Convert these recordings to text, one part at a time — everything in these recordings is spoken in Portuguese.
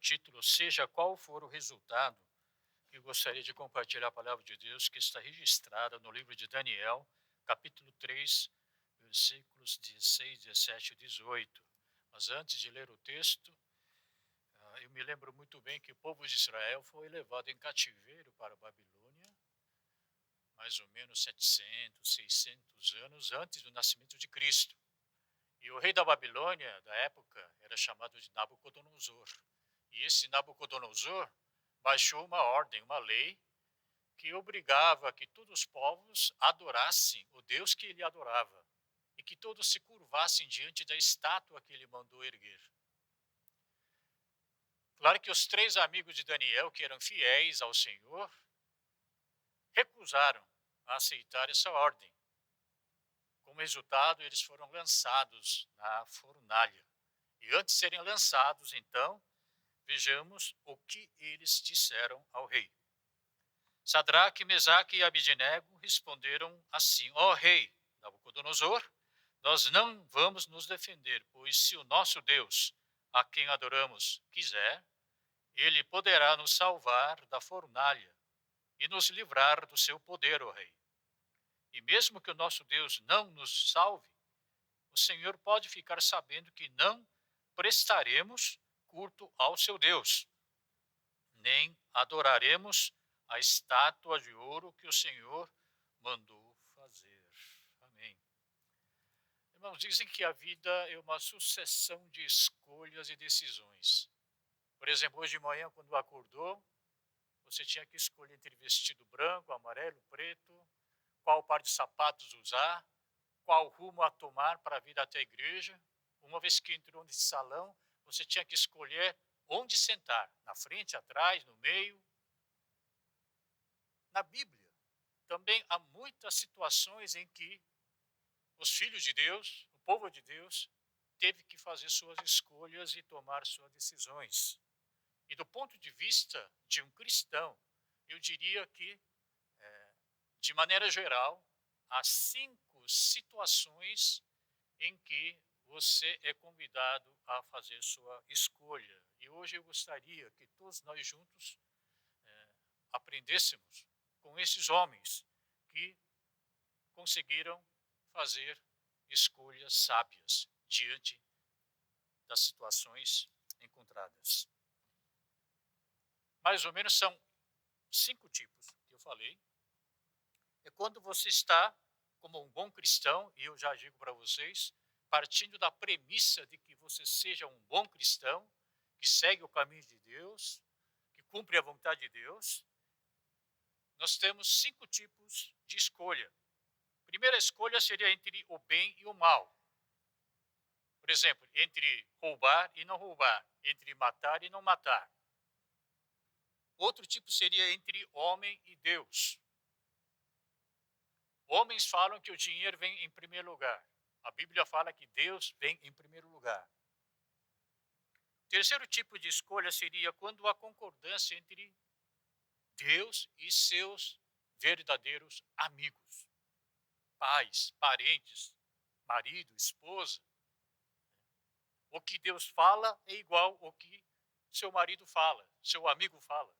título, seja qual for o resultado, eu gostaria de compartilhar a palavra de Deus que está registrada no livro de Daniel, capítulo 3, versículos 16, 17 e 18. Mas antes de ler o texto, eu me lembro muito bem que o povo de Israel foi levado em cativeiro para a Babilônia, mais ou menos 700, 600 anos antes do nascimento de Cristo. E o rei da Babilônia, da época, era chamado de Nabucodonosor. E esse Nabucodonosor baixou uma ordem, uma lei, que obrigava que todos os povos adorassem o Deus que ele adorava e que todos se curvassem diante da estátua que ele mandou erguer. Claro que os três amigos de Daniel, que eram fiéis ao Senhor, recusaram a aceitar essa ordem. Como resultado, eles foram lançados na fornalha. E antes de serem lançados, então, vejamos o que eles disseram ao rei. Sadraque, Mesaque e Abidnego responderam assim: ó rei Nabucodonosor, nós não vamos nos defender, pois se o nosso Deus, a quem adoramos, quiser, ele poderá nos salvar da fornalha e nos livrar do seu poder, ó rei. E mesmo que o nosso Deus não nos salve, o Senhor pode ficar sabendo que não prestaremos culto ao seu Deus, nem adoraremos a estátua de ouro que o Senhor mandou fazer. Amém. Irmãos, dizem que a vida é uma sucessão de escolhas e decisões. Por exemplo, hoje de manhã, quando acordou, você tinha que escolher entre vestido branco, amarelo, preto, qual par de sapatos usar, qual rumo a tomar para vir até a igreja. Uma vez que entrou nesse salão, você tinha que escolher onde sentar, na frente, atrás, no meio. Na Bíblia, também há muitas situações em que os filhos de Deus, o povo de Deus, teve que fazer suas escolhas e tomar suas decisões. E do ponto de vista de um cristão, eu diria que, de maneira geral, há 5 situações em que você é convidado a fazer sua escolha. E hoje eu gostaria que todos nós juntos aprendêssemos com esses homens que conseguiram fazer escolhas sábias diante das situações encontradas. Mais ou menos são 5 tipos que eu falei. É quando você está como um bom cristão, e eu já digo para vocês, partindo da premissa de que você seja um bom cristão, que segue o caminho de Deus, que cumpre a vontade de Deus, nós temos 5 tipos de escolha. A primeira escolha seria entre o bem e o mal. Por exemplo, entre roubar e não roubar, entre matar e não matar. Outro tipo seria entre homem e Deus. Homens falam que o dinheiro vem em primeiro lugar. A Bíblia fala que Deus vem em primeiro lugar. O terceiro tipo de escolha seria quando há concordância entre Deus e seus verdadeiros amigos. Pais, parentes, marido, esposa. O que Deus fala é igual ao que seu marido fala, seu amigo fala.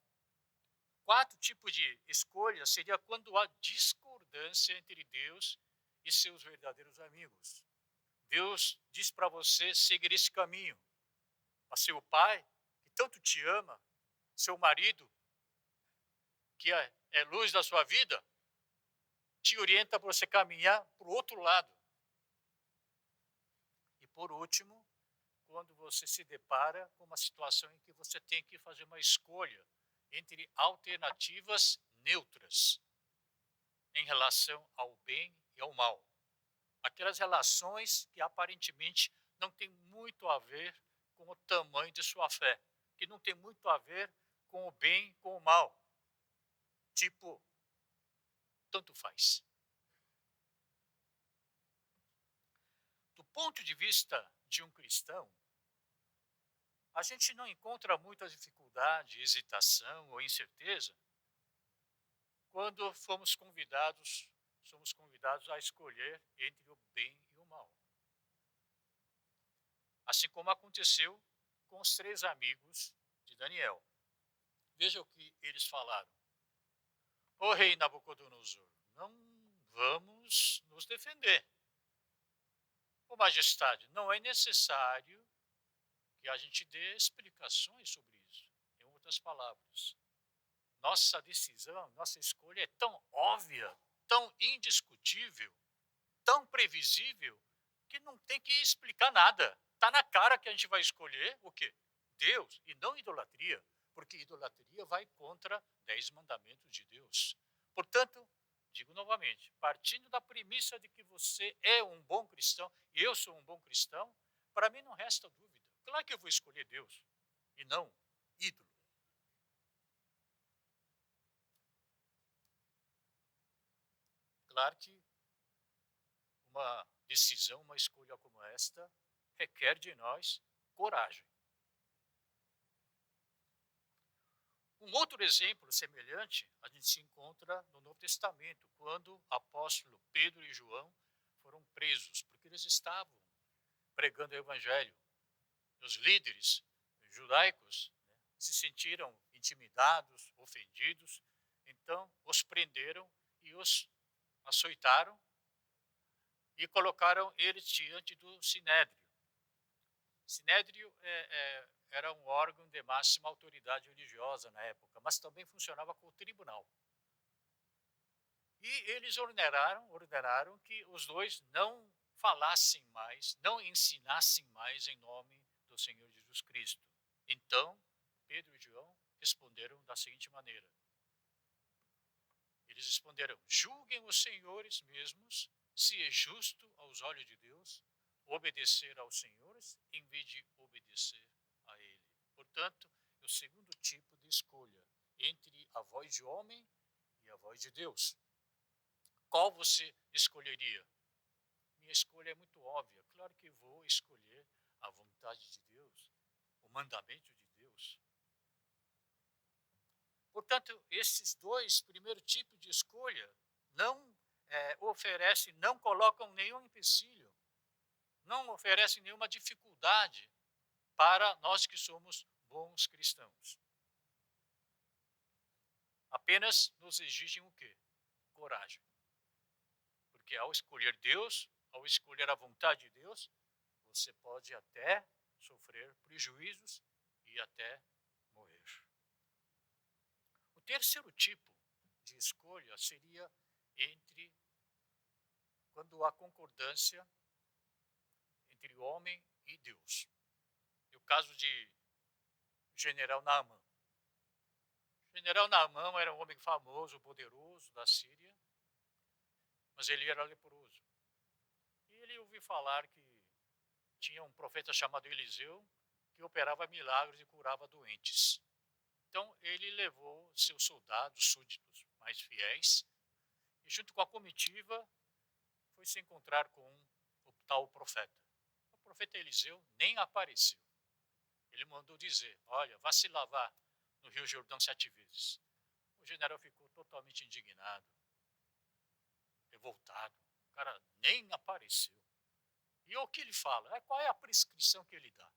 4 tipos de escolha seria quando há discordância entre Deus e seus verdadeiros amigos. Deus diz para você seguir esse caminho. Mas seu pai, que tanto te ama, seu marido, que é luz da sua vida, te orienta para você caminhar para o outro lado. E por último, quando você se depara com uma situação em que você tem que fazer uma escolha entre alternativas neutras em relação ao bem e ao mal. Aquelas relações que aparentemente não têm muito a ver com o tamanho de sua fé, que não tem muito a ver com o bem e com o mal. Tipo, tanto faz. Do ponto de vista de um cristão, a gente não encontra muita dificuldade, hesitação ou incerteza quando somos convidados a escolher entre o bem e o mal. Assim como aconteceu com os 3 amigos de Daniel. Veja o que eles falaram. Ô rei Nabucodonosor, não vamos nos defender. Ô majestade, não é necessário que a gente dê explicações sobre isso. Em outras palavras, nossa decisão, nossa escolha é tão óbvia, tão indiscutível, tão previsível, que não tem que explicar nada. Está na cara que a gente vai escolher o quê? Deus e não idolatria, porque idolatria vai contra 10 mandamentos de Deus. Portanto, digo novamente, partindo da premissa de que você é um bom cristão e eu sou um bom cristão, para mim não resta dúvida. Claro que eu vou escolher Deus e não ídolo. Claro que uma decisão, uma escolha como esta, requer de nós coragem. Um outro exemplo semelhante a gente se encontra no Novo Testamento, quando o apóstolo Pedro e João foram presos, porque eles estavam pregando o evangelho. Os líderes judaicos, né, se sentiram intimidados, ofendidos, então os prenderam e os açoitaram e colocaram eles diante do sinédrio. Sinédrio era um órgão de máxima autoridade religiosa na época, mas também funcionava como tribunal. E eles ordenaram que os dois não falassem mais, não ensinassem mais em nome do Senhor Jesus Cristo. Então, Pedro e João responderam da seguinte maneira. Eles responderam: julguem os senhores mesmos se é justo aos olhos de Deus obedecer aos senhores em vez de obedecer a ele. Portanto, é o segundo tipo de escolha entre a voz de homem e a voz de Deus. Qual você escolheria? Minha escolha é muito óbvia. Claro que vou escolher a vontade de Deus, o mandamento de Deus. Portanto, esses dois primeiros tipos de escolha não oferecem, não colocam nenhum empecilho, não oferecem nenhuma dificuldade para nós que somos bons cristãos. Apenas nos exigem o quê? Coragem. Porque ao escolher Deus, ao escolher a vontade de Deus, você pode até sofrer prejuízos e até morrer. O terceiro tipo de escolha seria entre quando há concordância entre o homem e Deus. É o caso de general Naamã. O general Naamã era um homem famoso, poderoso da Síria, mas ele era leproso. E ele ouviu falar que tinha um profeta chamado Eliseu que operava milagres e curava doentes. Então ele levou seus soldados, súditos mais fiéis, e junto com a comitiva foi se encontrar com o tal profeta. O profeta Eliseu nem apareceu. Ele mandou dizer: olha, vá se lavar no Rio Jordão 7 vezes. O general ficou totalmente indignado, revoltado. O cara nem apareceu. E o que ele fala? Qual é a prescrição que ele dá?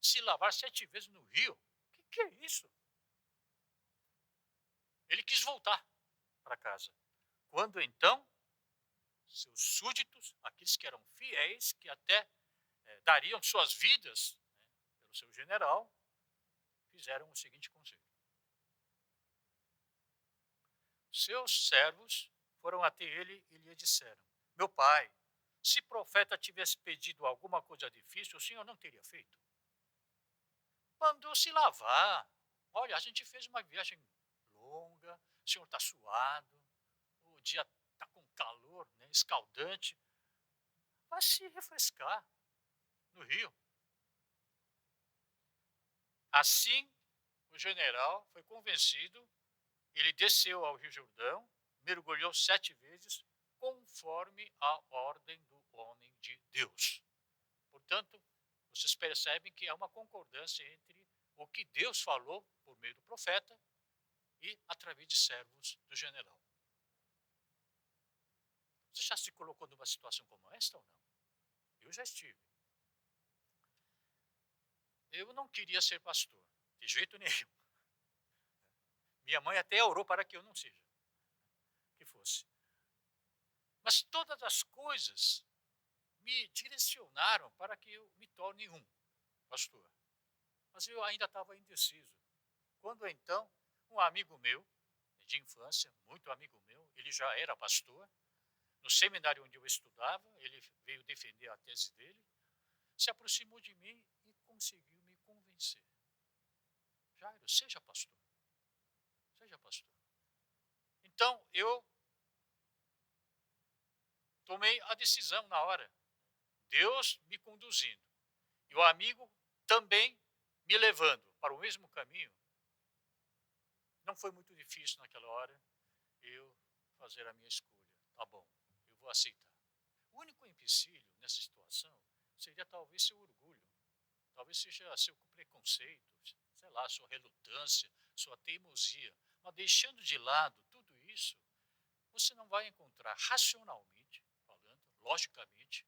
Se lavar 7 vezes no rio? O que é isso? Ele quis voltar para casa. Quando então, seus súditos, aqueles que eram fiéis, que até dariam suas vidas, né, pelo seu general, fizeram o seguinte conselho. Seus servos foram até ele e lhe disseram: meu pai, se profeta tivesse pedido alguma coisa difícil, o senhor não teria feito? Mandou se lavar. Olha, a gente fez uma viagem longa, o senhor está suado, o dia está com calor, né, escaldante. Vai se refrescar no rio. Assim, o general foi convencido, ele desceu ao Rio Jordão, mergulhou 7 vezes, conforme a ordem do homem de Deus. Portanto, vocês percebem que há uma concordância entre o que Deus falou por meio do profeta e através de servos do general. Você já se colocou numa situação como esta ou não? Eu já estive. Eu não queria ser pastor. De jeito nenhum. Minha mãe até orou para que eu não seja, que fosse. Mas todas as coisas me direcionaram para que eu me torne um pastor. Mas eu ainda estava indeciso. Quando então, um amigo meu, de infância, muito amigo meu, ele já era pastor, no seminário onde eu estudava, ele veio defender a tese dele, se aproximou de mim e conseguiu me convencer. Jairo, seja pastor. Seja pastor. Então, eu tomei a decisão na hora. Deus me conduzindo. E o amigo também me levando para o mesmo caminho. Não foi muito difícil naquela hora eu fazer a minha escolha. Tá bom, eu vou aceitar. O único empecilho nessa situação seria talvez seu orgulho. Talvez seja seu preconceito, sei lá, sua relutância, sua teimosia. Mas deixando de lado tudo isso, você não vai encontrar racionalmente falando, logicamente,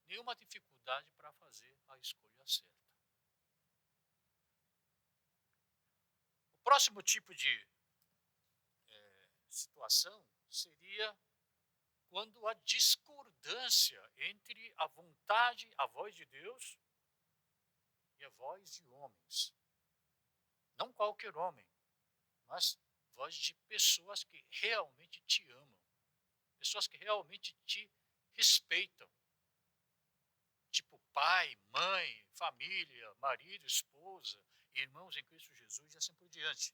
nenhuma dificuldade para fazer a escolha certa. O próximo tipo de situação seria quando a discordância entre a vontade, a voz de Deus e a voz de homens. Não qualquer homem, mas voz de pessoas que realmente te amam, pessoas que realmente te respeitam. Tipo pai, mãe, família, marido, esposa, irmãos em Cristo Jesus e assim por diante.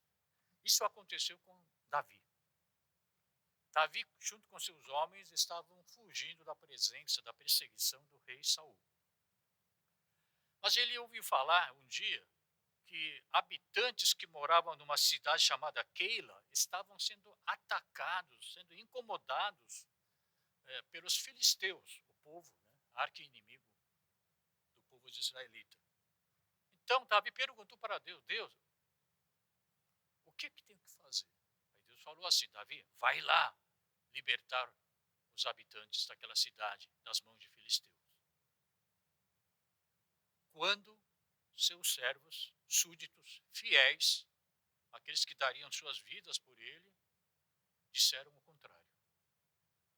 Isso aconteceu com Davi. Davi, junto com seus homens, estavam fugindo da presença, da perseguição do rei Saul. Mas ele ouviu falar um dia que habitantes que moravam numa cidade chamada Keila estavam sendo atacados, sendo incomodados pelos filisteus, o povo, né, arqui-inimigo do povo israelita. Então Davi perguntou para Deus, Deus, o que tem que fazer? Aí Deus falou assim, Davi, vai lá libertar os habitantes daquela cidade das mãos de filisteus. Quando seus servos, súditos, fiéis, aqueles que dariam suas vidas por ele, disseram o contrário.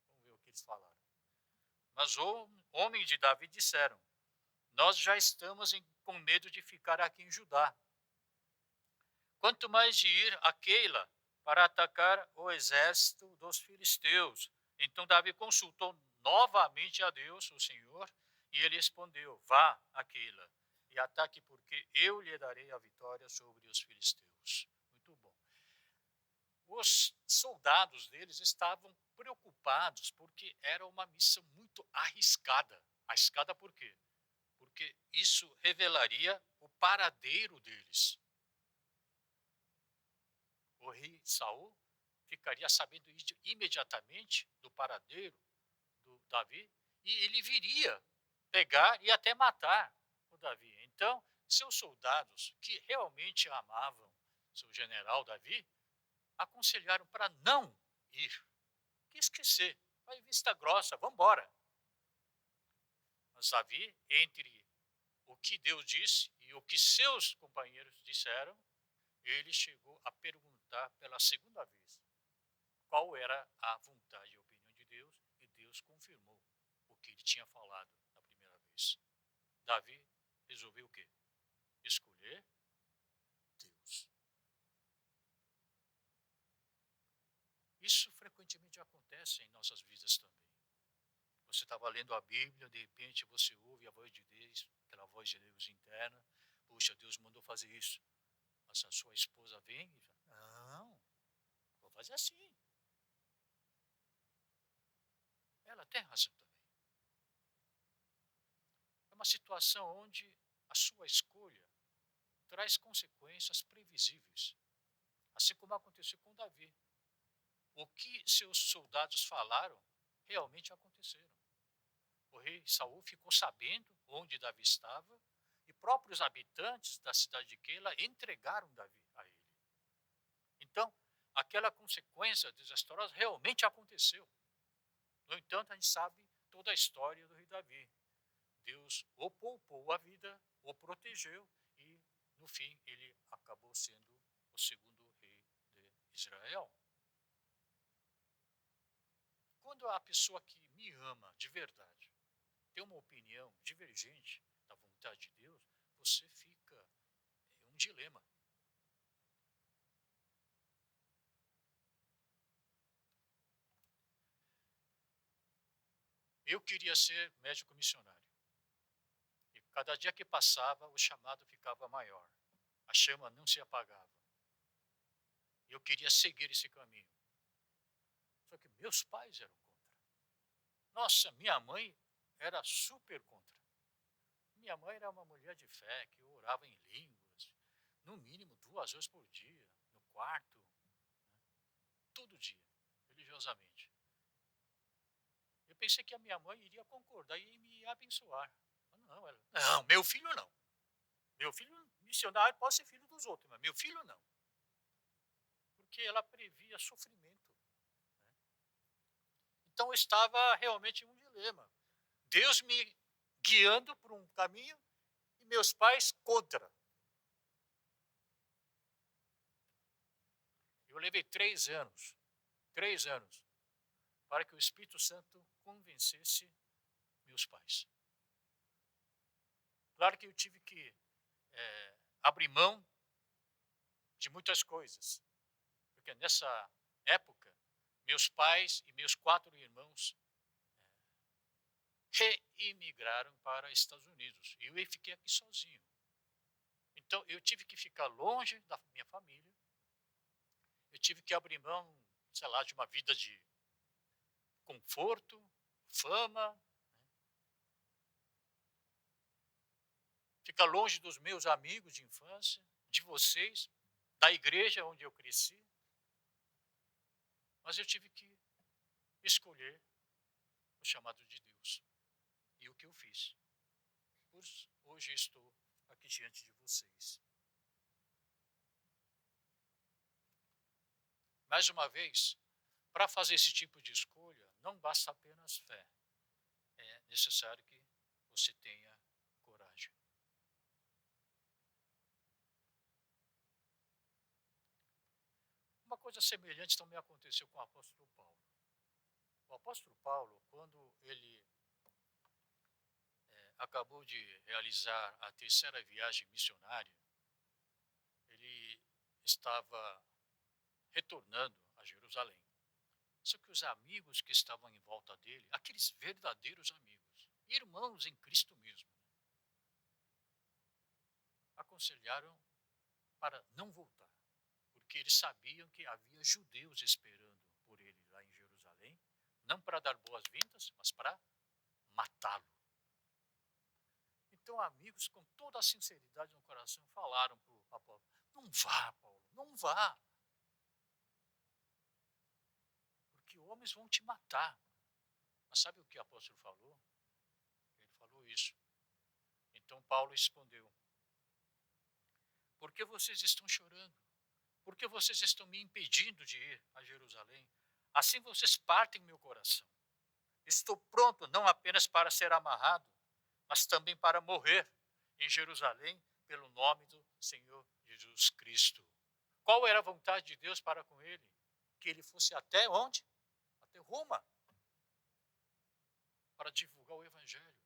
Vamos ver o que eles falaram. Mas homens de Davi disseram, nós já estamos com medo de ficar aqui em Judá. Quanto mais de ir a Keila para atacar o exército dos filisteus. Então Davi consultou novamente a Deus, o Senhor, e ele respondeu, vá a Keila e ataque, porque eu lhe darei a vitória sobre os filisteus. Muito bom. Os soldados deles estavam preocupados porque era uma missão muito arriscada. Arriscada por quê? Porque isso revelaria o paradeiro deles. O rei Saul ficaria sabendo imediatamente do paradeiro do Davi e ele viria pegar e até matar o Davi. Então, seus soldados, que realmente amavam seu general Davi, aconselharam para não ir, que esquecer, vai vista grossa, vamos embora. Mas Davi, entre o que Deus disse e o que seus companheiros disseram, ele chegou a perguntar pela segunda vez qual era a vontade e a opinião de Deus, e Deus confirmou o que ele tinha falado na primeira vez. Davi resolveu o quê? Escolher Deus. Isso frequentemente acontece em nossas vidas também. Você estava lendo a Bíblia, de repente você ouve a voz de Deus, aquela voz de Deus interna. Puxa, Deus mandou fazer isso. Mas a sua esposa vem e fala, não, vou fazer assim. Ela tem razão também. É uma situação onde a sua escolha traz consequências previsíveis. Assim como aconteceu com Davi. O que seus soldados falaram realmente aconteceram. O rei Saul ficou sabendo onde Davi estava e próprios habitantes da cidade de Keila entregaram Davi a ele. Então, aquela consequência desastrosa realmente aconteceu. No entanto, a gente sabe toda a história do rei Davi. Deus o poupou a vida, o protegeu e no fim, ele acabou sendo o segundo rei de Israel. Quando a pessoa que me ama de verdade tem uma opinião divergente da vontade de Deus, você fica em um dilema. Eu queria ser médico missionário. E cada dia que passava, o chamado ficava maior. A chama não se apagava. Eu queria seguir esse caminho. Só que meus pais eram contra. Nossa, minha mãe era super contra. Minha mãe era uma mulher de fé que orava em línguas, no mínimo 2 horas por dia, no quarto, todo dia, religiosamente. Eu pensei que a minha mãe iria concordar e me abençoar. Mas não, ela, não, meu filho não. Meu filho missionário pode ser filho dos outros, mas meu filho não. Porque ela previa sofrimento. Então eu estava realmente em um dilema. Deus me guiando por um caminho e meus pais contra. Eu levei 3 anos, para que o Espírito Santo convencesse meus pais. Claro que eu tive que abrir mão de muitas coisas, porque nessa época, meus pais e meus 4 irmãos reimigraram para Estados Unidos e eu fiquei aqui sozinho. Então eu tive que ficar longe da minha família, eu tive que abrir mão, sei lá, de uma vida de conforto, fama, ficar longe dos meus amigos de infância, de vocês, da igreja onde eu cresci. Mas eu tive que escolher o chamado de Deus. E o que eu fiz? Hoje estou aqui diante de vocês. Mais uma vez, para fazer esse tipo de escolha, não basta apenas fé. É necessário que você tenha coragem. Uma coisa semelhante também aconteceu com o apóstolo Paulo. O apóstolo Paulo, quando ele acabou de realizar a terceira viagem missionária, ele estava retornando a Jerusalém. Só que os amigos que estavam em volta dele, aqueles verdadeiros amigos, irmãos em Cristo mesmo, aconselharam para não voltar, porque eles sabiam que havia judeus esperando por ele lá em Jerusalém, não para dar boas-vindas, mas para matá-lo. Então, amigos, com toda a sinceridade no coração, falaram para o apóstolo: não vá, Paulo, não vá, porque homens vão te matar. Mas sabe o que o apóstolo falou? Ele falou isso. Então Paulo respondeu: por que vocês estão chorando? Por que vocês estão me impedindo de ir a Jerusalém? Assim vocês partem meu coração. Estou pronto não apenas para ser amarrado, mas também para morrer em Jerusalém pelo nome do Senhor Jesus Cristo. Qual era a vontade de Deus para com ele? Que ele fosse até onde? Até Roma, para divulgar o Evangelho.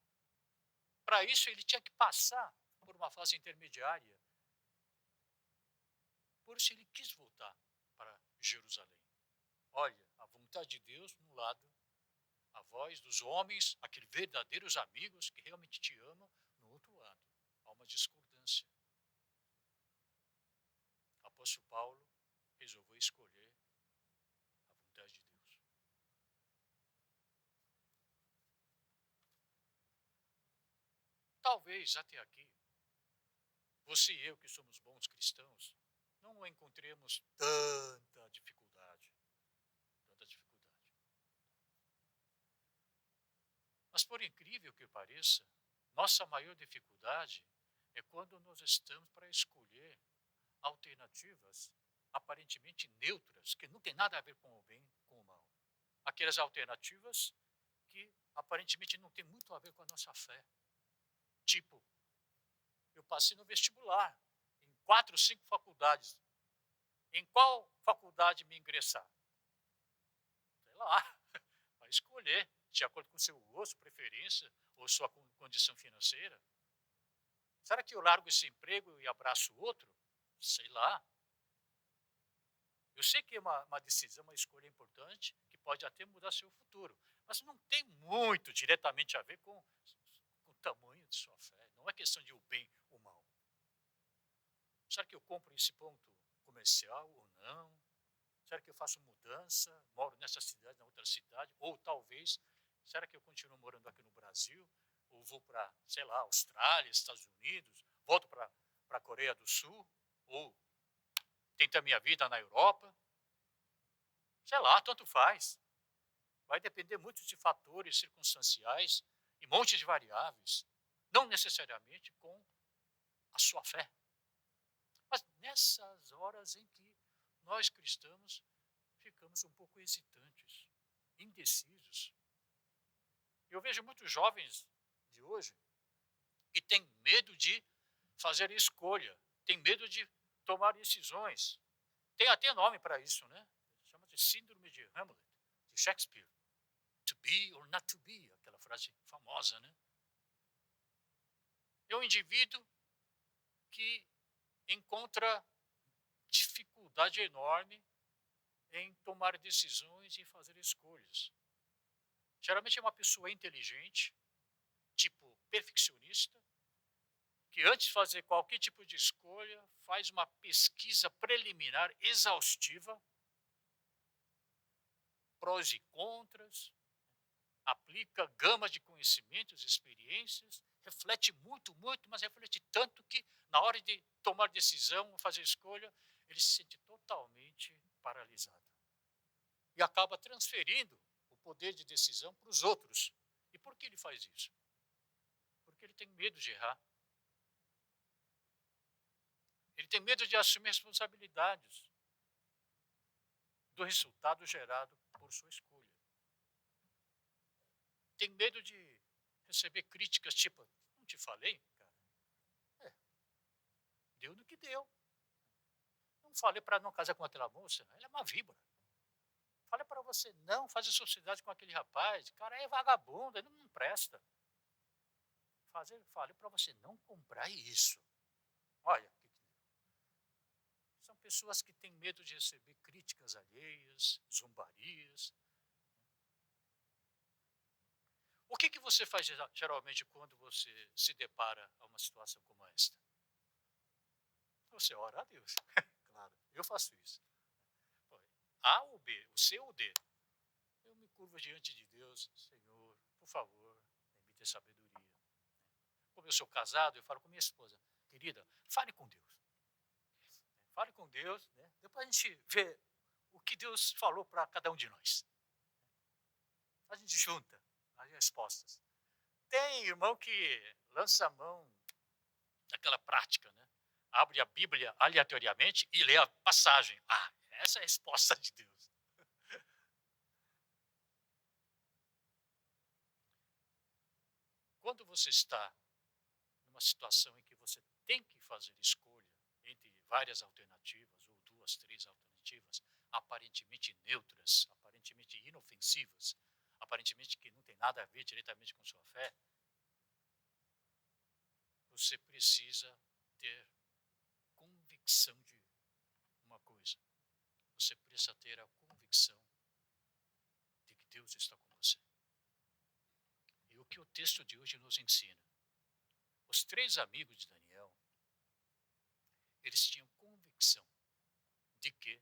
Para isso ele tinha que passar por uma fase intermediária. Por isso ele quis voltar para Jerusalém. Olha, a vontade de Deus num lado, a voz dos homens, aqueles verdadeiros amigos que realmente te amam, no outro lado. Há uma discordância. O apóstolo Paulo resolveu escolher a vontade de Deus. Talvez até aqui, você e eu que somos bons cristãos, não encontremos tanta dificuldade. Tanta dificuldade. Mas por incrível que pareça, nossa maior dificuldade é quando nós estamos para escolher alternativas aparentemente neutras, que não tem nada a ver com o bem, com o mal. Aquelas alternativas que aparentemente não tem muito a ver com a nossa fé. Tipo, eu passei no vestibular 4, 5 faculdades. Em qual faculdade me ingressar? Sei lá, vai escolher, de acordo com o seu gosto, preferência ou sua condição financeira. Será que eu largo esse emprego e abraço outro? Sei lá. Eu sei que é uma decisão, uma escolha importante, que pode até mudar seu futuro, mas não tem muito diretamente a ver com o tamanho de sua fé. Não é questão de o bem ou o mal. Será que eu compro esse ponto comercial ou não? Será que eu faço mudança? Moro nessa cidade, na outra cidade? Ou talvez, será que eu continuo morando aqui no Brasil? Ou vou para, sei lá, Austrália, Estados Unidos? Volto para a Coreia do Sul? Ou tento a minha vida na Europa? Sei lá, tanto faz. Vai depender muito de fatores circunstanciais e monte de variáveis. Não necessariamente com a sua fé. Mas nessas horas em que nós cristãos ficamos um pouco hesitantes, indecisos. Eu vejo muitos jovens de hoje que têm medo de fazer escolha, têm medo de tomar decisões. Tem até nome para isso, né? Chama de síndrome de Hamlet, de Shakespeare. To be or not to be, aquela frase famosa, né? É um indivíduo que encontra dificuldade enorme em tomar decisões e fazer escolhas. Geralmente é uma pessoa inteligente, tipo perfeccionista, que antes de fazer qualquer tipo de escolha, faz uma pesquisa preliminar exaustiva, prós e contras, aplica gama de conhecimentos, experiências, reflete muito, muito, mas reflete tanto que na hora de tomar decisão, fazer escolha, ele se sente totalmente paralisado. E acaba transferindo o poder de decisão para os outros. E por que ele faz isso? Porque ele tem medo de errar. Ele tem medo de assumir responsabilidades do resultado gerado por sua escolha. Tem medo de receber críticas tipo, não te falei, cara? É, deu no que deu. Não falei para não casar com aquela moça, ela é uma víbora. Falei para você não fazer sociedade com aquele rapaz, cara é vagabundo, ele não presta. Falei para você não comprar isso. Olha, são pessoas que têm medo de receber críticas alheias, zombarias. O que você faz geralmente quando você se depara a uma situação como esta? Você ora a Deus. Claro, eu faço isso. A ou B, o C ou o D. Eu me curvo diante de Deus, Senhor, por favor, me dê sabedoria. Como eu sou casado, eu falo com minha esposa, querida, fale com Deus. Fale com Deus, né? Depois a gente vê o que Deus falou para cada um de nós. A gente junta as respostas. Tem irmão que lança a mão daquela prática, né? Abre a Bíblia aleatoriamente e lê a passagem. Ah, essa é a resposta de Deus. Quando você está numa situação em que você tem que fazer escolha entre várias alternativas, ou duas, três alternativas, aparentemente neutras, aparentemente inofensivas, aparentemente que não tem nada a ver diretamente com sua fé, você precisa ter convicção de uma coisa. Você precisa ter a convicção de que Deus está com você. E o que o texto de hoje nos ensina? Os três amigos de Daniel, eles tinham convicção de que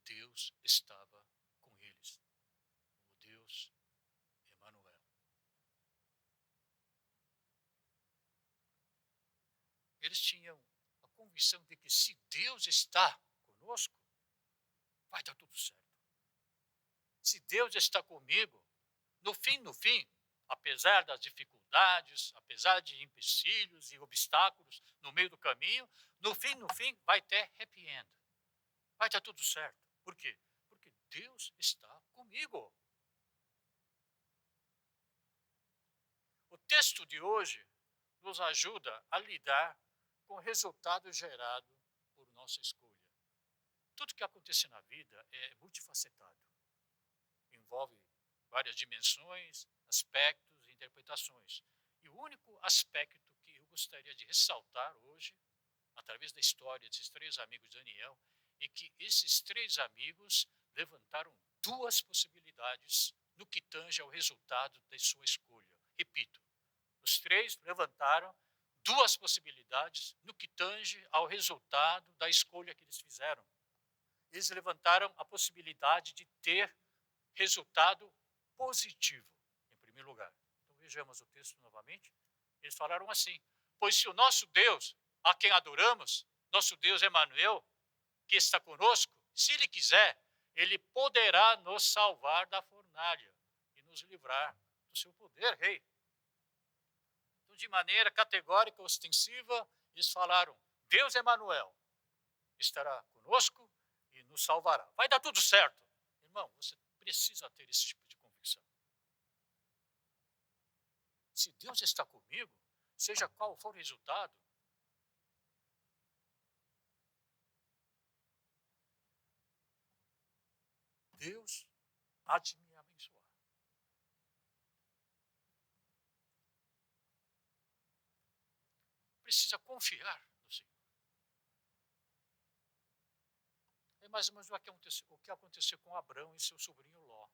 Deus estava com eles. O Deus Emanuel. Eles tinham a convicção de que se Deus está conosco, vai dar tudo certo. Se Deus está comigo, no fim, apesar das dificuldades, apesar de empecilhos e obstáculos no meio do caminho, no fim, vai ter happy end. Vai dar tudo certo. Por quê? Porque Deus está comigo. O texto de hoje nos ajuda a lidar com o resultado gerado por nossa escolha. Tudo que acontece na vida é multifacetado. Envolve várias dimensões, aspectos e interpretações. E o único aspecto que eu gostaria de ressaltar hoje, através da história desses três amigos de Daniel, é que esses três amigos levantaram duas possibilidades no que tange ao resultado da sua escolha. Repito, os três levantaram duas possibilidades no que tange ao resultado da escolha que eles fizeram. Eles levantaram a possibilidade de ter resultado positivo, em primeiro lugar. Então vejamos o texto novamente. Eles falaram assim: pois se o nosso Deus, a quem adoramos, nosso Deus Emanuel, que está conosco, se ele quiser, ele poderá nos salvar da fornalha e nos livrar do seu poder, rei. Então, de maneira categórica, ostensiva, eles falaram: Deus Emanuel estará conosco e nos salvará. Vai dar tudo certo. Irmão, você precisa ter esse tipo de convicção. Se Deus está comigo, seja qual for o resultado, Deus há de me abençoar. Precisa confiar no Senhor. É mais ou menos o que aconteceu com Abrão e seu sobrinho Ló.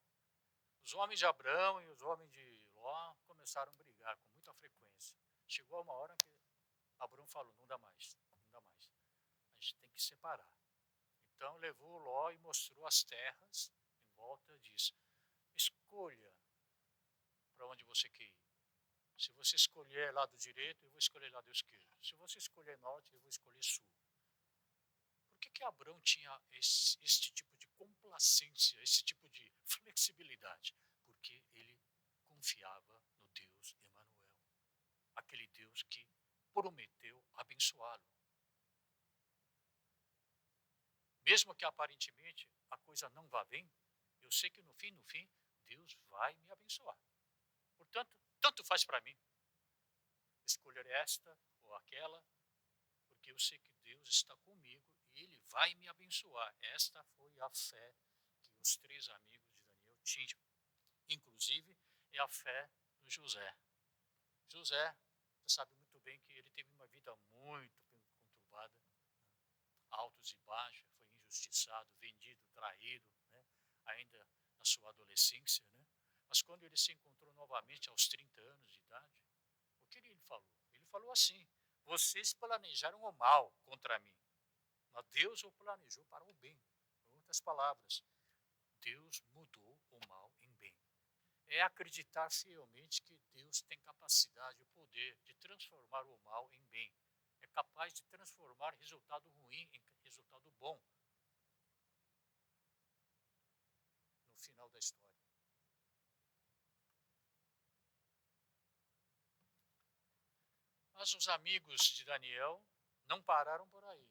Os homens de Abrão e os homens de Ló começaram a brigar com muita frequência. Chegou uma hora que Abrão falou: não dá mais, não dá mais. A gente tem que separar. Então levou Ló e mostrou as terras em volta disso. Escolha para onde você quer ir. Se você escolher lado direito, eu vou escolher lado esquerdo. Se você escolher norte, eu vou escolher sul. Por que Abrão tinha este tipo de complacência, esse tipo de flexibilidade? Porque ele confiava no Deus Emanuel, aquele Deus que prometeu abençoá-lo. Mesmo que aparentemente a coisa não vá bem, eu sei que no fim, Deus vai me abençoar. Portanto, tanto faz para mim escolher esta ou aquela, porque eu sei que Deus está comigo e Ele vai me abençoar. Esta foi a fé que os três amigos de Daniel tinham. Inclusive, é a fé do José. José, você sabe muito bem que ele teve uma vida muito conturbada, né? Altos e baixos, foi injustiçado, vendido, traído, né? Ainda na sua adolescência. Né? Mas quando ele se encontrou novamente aos 30 anos de idade, o que ele falou? Ele falou assim: vocês planejaram o mal contra mim, mas Deus o planejou para o bem. Em outras palavras, Deus mudou o mal em bem. É acreditar fielmente que Deus tem capacidade e poder de transformar o mal em bem. É capaz de transformar resultado ruim em resultado bom no final da história. Mas os amigos de Daniel não pararam por aí.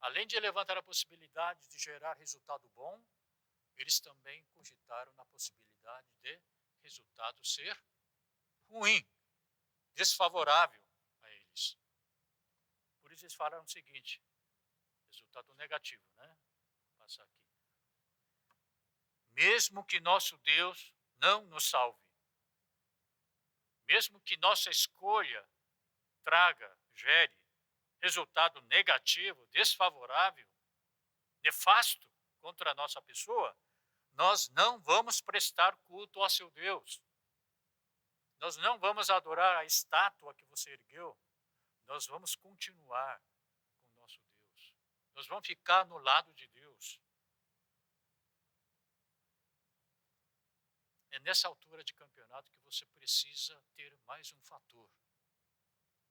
Além de levantar a possibilidade de gerar resultado bom, eles também cogitaram na possibilidade de resultado ser ruim, desfavorável a eles. Por isso eles falaram o seguinte: resultado negativo, né? Vou passar aqui. Mesmo que nosso Deus não nos salve, mesmo que nossa escolha gere resultado negativo, desfavorável, nefasto contra a nossa pessoa, nós não vamos prestar culto a seu Deus. Nós não vamos adorar a estátua que você ergueu. Nós vamos continuar com o nosso Deus. Nós vamos ficar no lado de Deus. É nessa altura de campeonato que você precisa ter mais um fator.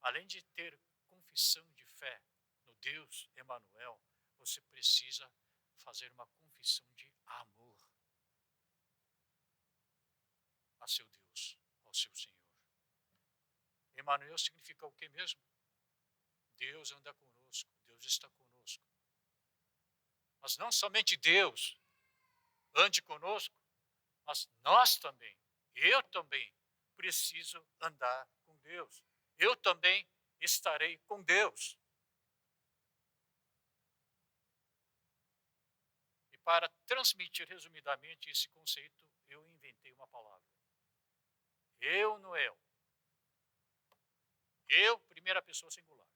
Além de ter confissão de fé no Deus Emanuel, você precisa fazer uma confissão de amor a seu Deus, ao seu Senhor. Emanuel significa o que mesmo? Deus anda conosco, Deus está conosco. Mas não somente Deus ande conosco, mas nós também, eu também, preciso andar com Deus. eu também estarei com Deus. E para transmitir resumidamente esse conceito, eu inventei uma palavra. Eu no eu. Eu, primeira pessoa singular.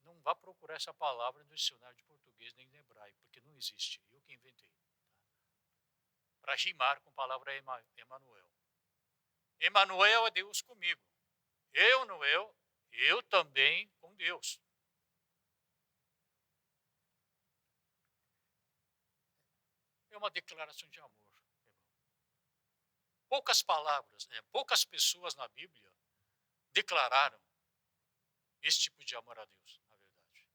Não vá procurar essa palavra no dicionário de português nem no hebraico, porque não existe. Eu que inventei. Para rimar com a palavra Emanuel. Emanuel é Deus comigo. Eu no eu também com Deus. É uma declaração de amor, irmão. Poucas palavras, poucas pessoas na Bíblia declararam esse tipo de amor a Deus, na verdade.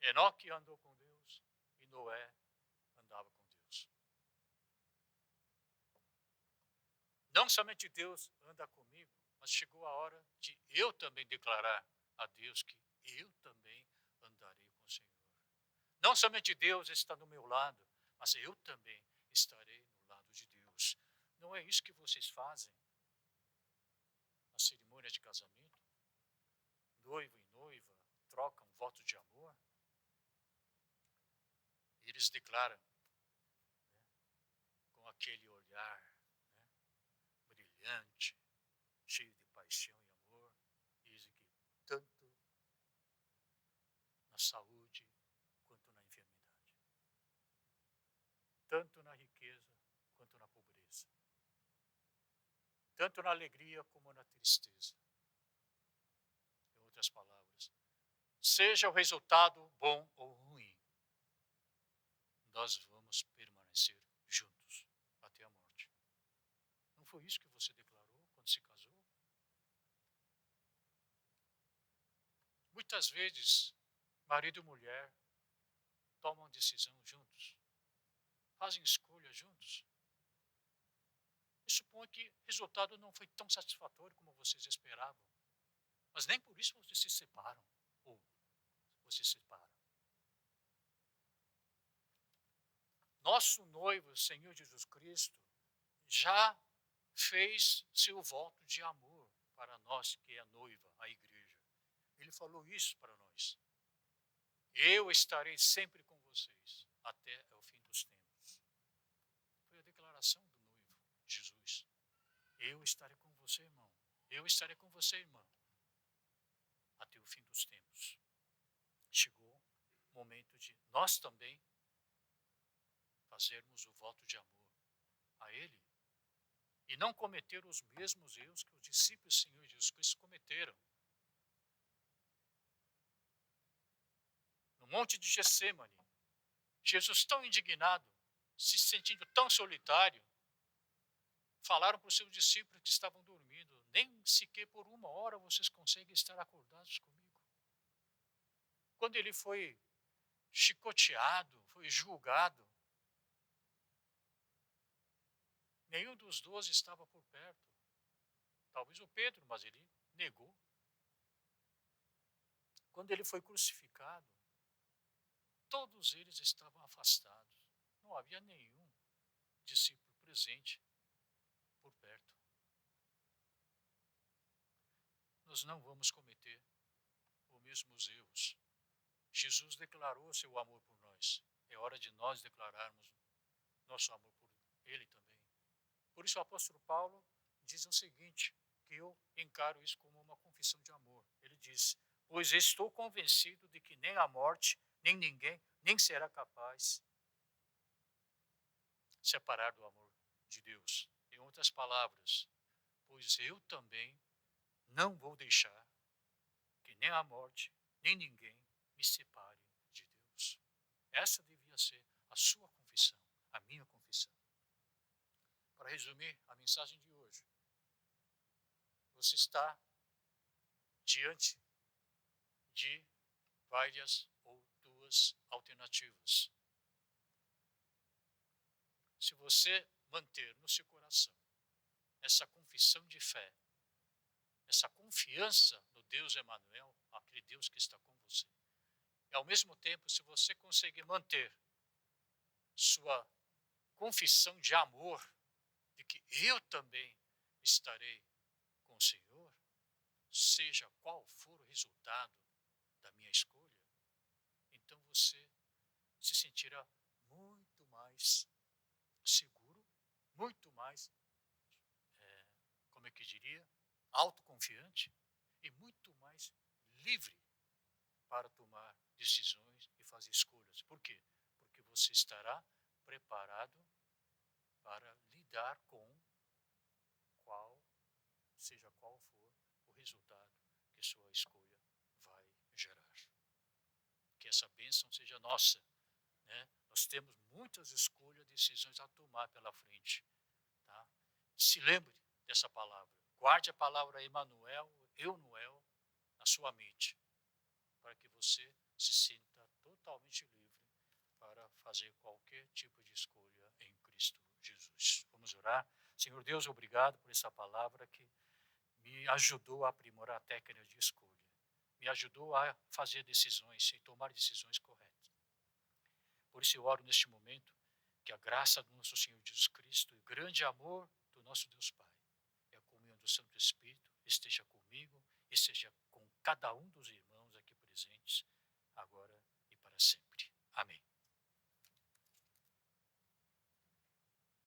Enoque andou com Deus e Noé andava com Deus. Não somente Deus anda comigo, mas chegou a hora de eu também declarar a Deus que eu também andarei com o Senhor. Não somente Deus está do meu lado, mas eu também estarei no lado de Deus. Não é isso que vocês fazem na cerimônia de casamento? Noivo e noiva trocam votos de amor. Eles declaram, com aquele olhar, brilhante, cheio de paixão e amor, dizem que tanto na saúde quanto na enfermidade, tanto na riqueza quanto na pobreza, tanto na alegria como na tristeza. Em outras palavras, seja o resultado bom ou ruim, nós vamos permanecer juntos até a morte. Não foi isso que você declarou quando se casou? Muitas vezes, marido e mulher tomam decisão juntos, fazem escolha juntos. E suponho que o resultado não foi tão satisfatório como vocês esperavam. Mas nem por isso vocês se separam. Ou vocês se separam. Nosso noivo, Senhor Jesus Cristo, já fez seu voto de amor para nós, que é a noiva, a igreja. Ele falou isso para nós. Eu estarei sempre com vocês até o fim dos tempos. Foi a declaração do noivo, Jesus. Eu estarei com você, irmão. Eu estarei com você, irmã, até o fim dos tempos. Chegou o momento de nós também fazermos o voto de amor a Ele e não cometer os mesmos erros que os discípulos do Senhor Jesus Cristo cometeram. No Monte de Getsêmani, Jesus tão indignado, se sentindo tão solitário, falaram para os seus discípulos que estavam dormindo, nem sequer por uma hora vocês conseguem estar acordados comigo. Quando ele foi chicoteado, foi julgado, nenhum dos 12 estava por perto. Talvez o Pedro, mas ele negou. Quando ele foi crucificado, todos eles estavam afastados. Não havia nenhum discípulo presente por perto. Nós não vamos cometer os mesmos erros. Jesus declarou seu amor por nós. É hora de nós declararmos nosso amor por Ele também. Por isso o apóstolo Paulo diz o seguinte, que eu encaro isso como uma confissão de amor. Ele diz, pois estou convencido de que nem a morte, nem ninguém, nem será capaz de separar do amor de Deus. Em outras palavras, pois eu também não vou deixar que nem a morte, nem ninguém me separe de Deus. Essa devia ser a sua confissão, a minha confissão. Para resumir a mensagem de hoje, você está diante de várias ou duas alternativas. Se você manter no seu coração essa confissão de fé, essa confiança no Deus Emanuel, aquele Deus que está com você, e ao mesmo tempo, se você conseguir manter sua confissão de amor, de que eu também estarei com o Senhor, seja qual for o resultado da minha escolha, então você se sentirá muito mais seguro, muito mais, como é que diria, autoconfiante e muito mais livre para tomar decisões e fazer escolhas. Por quê? Porque você estará preparado para lidar com qual, seja qual for o resultado que sua escolha vai gerar. Que essa bênção seja nossa, né? Nós temos muitas escolhas, decisões a tomar pela frente, tá? Se lembre dessa palavra. Guarde a palavra Emanuel, Eunuel, na sua mente, para que você se sinta totalmente livre para fazer qualquer tipo de escolha em Cristo Jesus. Vamos orar. Senhor Deus, obrigado por essa palavra que me ajudou a aprimorar a técnica de escolha. Me ajudou a fazer decisões e tomar decisões corretas. Por isso eu oro neste momento que a graça do nosso Senhor Jesus Cristo e o grande amor do nosso Deus Pai e a comunhão do Santo Espírito esteja comigo, esteja com cada um dos irmãos